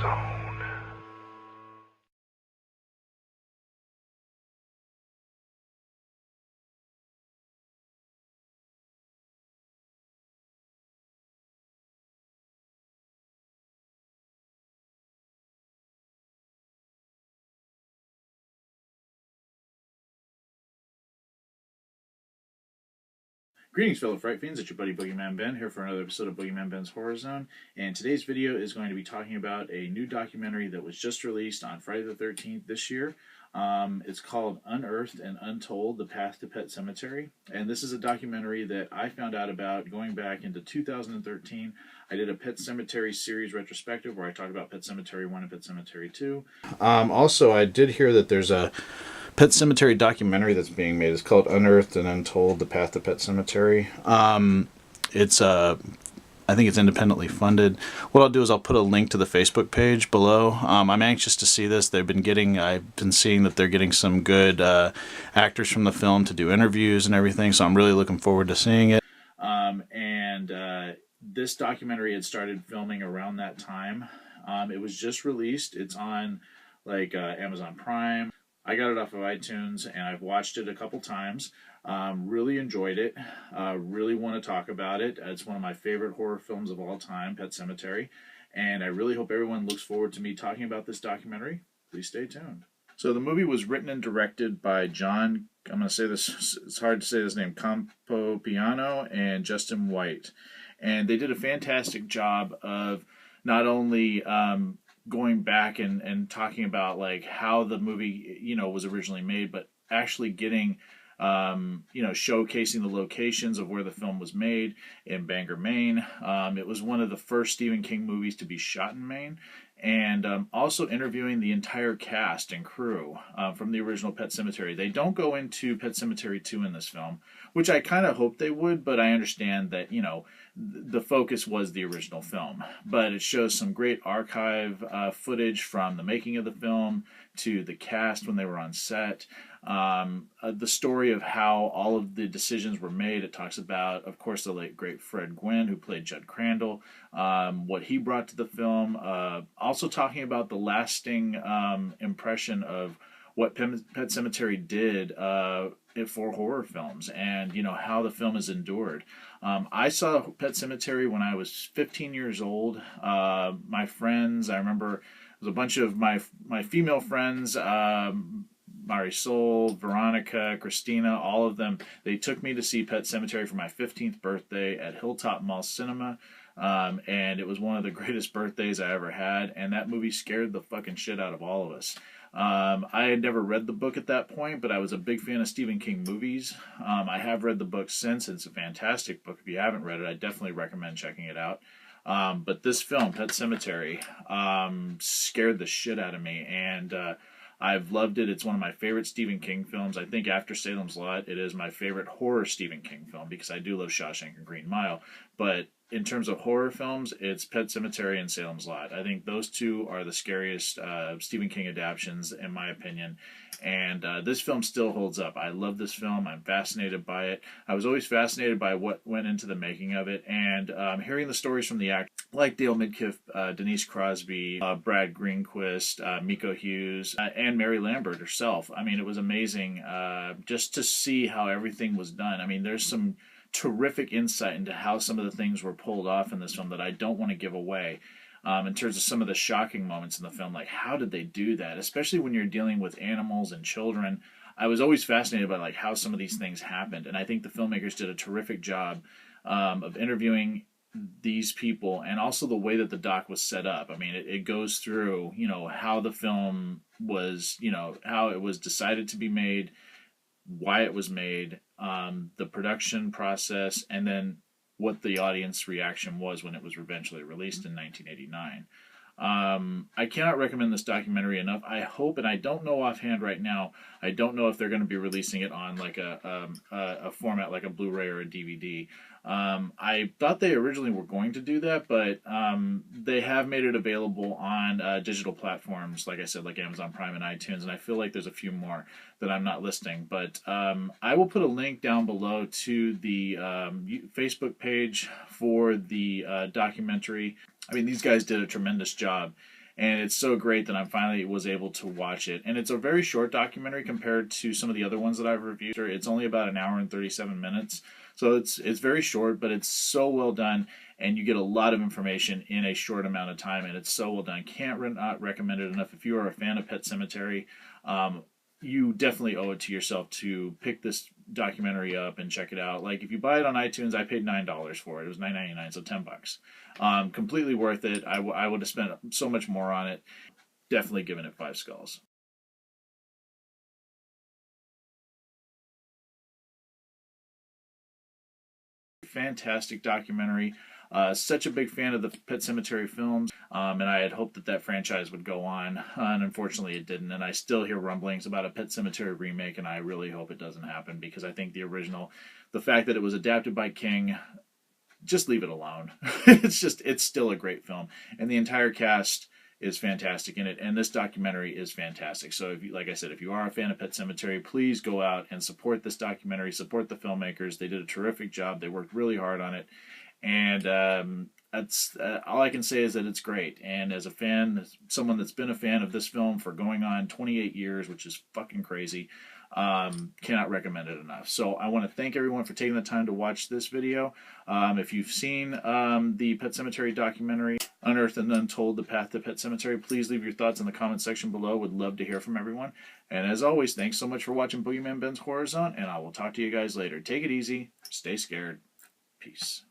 Zone. Greetings, fellow Fright Fiends. It's your buddy Boogeyman Ben here for another episode of Boogeyman Ben's Horror Zone. And today's video is going to be talking about a new documentary that was just released on Friday the 13th this year. It's called Unearthed and Untold, The Path to Pet Sematary. And this is a documentary that I found out about going back into 2013. I did a Pet Sematary series retrospective where I talked about Pet Sematary 1 and Pet Sematary 2. Also, I did hear that there's a Pet Sematary documentary that's being made. It's called Unearthed and Untold: The Path to Pet Sematary. It's I think it's independently funded. What I'll do is I'll put a link to the Facebook page below. I'm anxious to see this. I've been seeing that they're getting some good actors from the film to do interviews and everything. So I'm really looking forward to seeing it. This documentary had started filming around that time. It was just released. It's on Amazon Prime. I got it off of iTunes, and I've watched it a couple times. Really enjoyed it. Really want to talk about it. It's one of my favorite horror films of all time, Pet Sematary. And I really hope everyone looks forward to me talking about this documentary. Please stay tuned. So the movie was written and directed by John, I'm going to say this, it's hard to say his name, Campopiano and Justin White. And they did a fantastic job of not only going back and talking about like how the movie was originally made, but actually getting showcasing the locations of where the film was made in Bangor, Maine. It was one of the first Stephen King movies to be shot in Maine, and also interviewing the entire cast and crew from the original Pet Sematary. They don't go into Pet Sematary 2 in this film, which I kind of hoped they would, but I understand that the focus was the original film. But it shows some great archive footage from the making of the film to the cast when they were on set. The story of how all of the decisions were made. It talks about, of course, the late great Fred Gwynne, who played Judd Crandall, what he brought to the film. Also talking about the lasting impression of what Pet Sematary did for horror films, and how the film has endured. I saw Pet Sematary when I was 15 years old. My friends, I remember, it was a bunch of my female friends. Marisol, Veronica, Christina, all of them, they took me to see Pet Sematary for my 15th birthday at Hilltop Mall Cinema. And it was one of the greatest birthdays I ever had, and that movie scared the fucking shit out of all of us. I had never read the book at that point, but I was a big fan of Stephen King movies. I have read the book since. It's a fantastic book. If you haven't read it, I definitely recommend checking it out. But this film, Pet Sematary, scared the shit out of me, and I've loved it. It's one of my favorite Stephen King films. I think after Salem's Lot, it is my favorite horror Stephen King film, because I do love Shawshank and Green Mile. But in terms of horror films, it's Pet Sematary and Salem's Lot. I think those two are the scariest Stephen King adaptations, in my opinion. And this film still holds up. I love this film. I'm fascinated by it. I was always fascinated by what went into the making of it. And hearing the stories from the actors like Dale Midkiff, Denise Crosby, Brad Greenquist, Miko Hughes, and Mary Lambert herself. I mean, it was amazing just to see how everything was done. I mean, there's some terrific insight into how some of the things were pulled off in this film that I don't want to give away. In terms of some of the shocking moments in the film, like how did they do that? Especially when you're dealing with animals and children. I was always fascinated by like how some of these things happened, and I think the filmmakers did a terrific job of interviewing these people, and also the way that the doc was set up. I mean, it goes through how the film was, how it was decided to be made, why it was made, the production process, and then what the audience reaction was when it was eventually released in 1989. I cannot recommend this documentary enough. I hope, and I don't know offhand right now, I don't know if they're going to be releasing it on like a format like a Blu-ray or a DVD. I thought they originally were going to do that, but they have made it available on digital platforms, like I said, like Amazon Prime and iTunes, and I feel like there's a few more that I'm not listing. But I will put a link down below to the Facebook page for the documentary. I mean, these guys did a tremendous job. and it's so great that I finally was able to watch it. And it's a very short documentary compared to some of the other ones that I've reviewed. It's only about an hour and 37 minutes, so it's very short, but it's so well done, and you get a lot of information in a short amount of time, and it's so well done. Can't not recommend it enough. If you are a fan of Pet Sematary, you definitely owe it to yourself to pick this documentary up and check it out. Like, if you buy it on iTunes, I paid $9 for it. It was $9.99, so $10. Completely worth it. I would have spent so much more on it. Definitely giving it 5 skulls. Fantastic documentary. Such a big fan of the Pet Sematary films, and I had hoped that that franchise would go on, and unfortunately it didn't. And I still hear rumblings about a Pet Sematary remake, and I really hope it doesn't happen, because I think the original, the fact that it was adapted by King, just leave it alone. It's still a great film, and the entire cast is fantastic in it, and this documentary is fantastic. So, if you, like I said, if you are a fan of Pet Sematary, please go out and support this documentary, support the filmmakers. They did a terrific job. They worked really hard on it, and that's all I can say is that it's great. And as a fan, someone that's been a fan of this film for going on 28 years, which is fucking crazy, cannot recommend it enough. So I want to thank everyone for taking the time to watch this video. If you've seen the Pet Sematary documentary, Unearthed and Untold, The Path to Pet Sematary, please leave your thoughts in the comment section below. Would love to hear from everyone. And as always, thanks so much for watching Boogeyman Ben's Horror Zone, and I will talk to you guys later. Take it easy. Stay scared. Peace.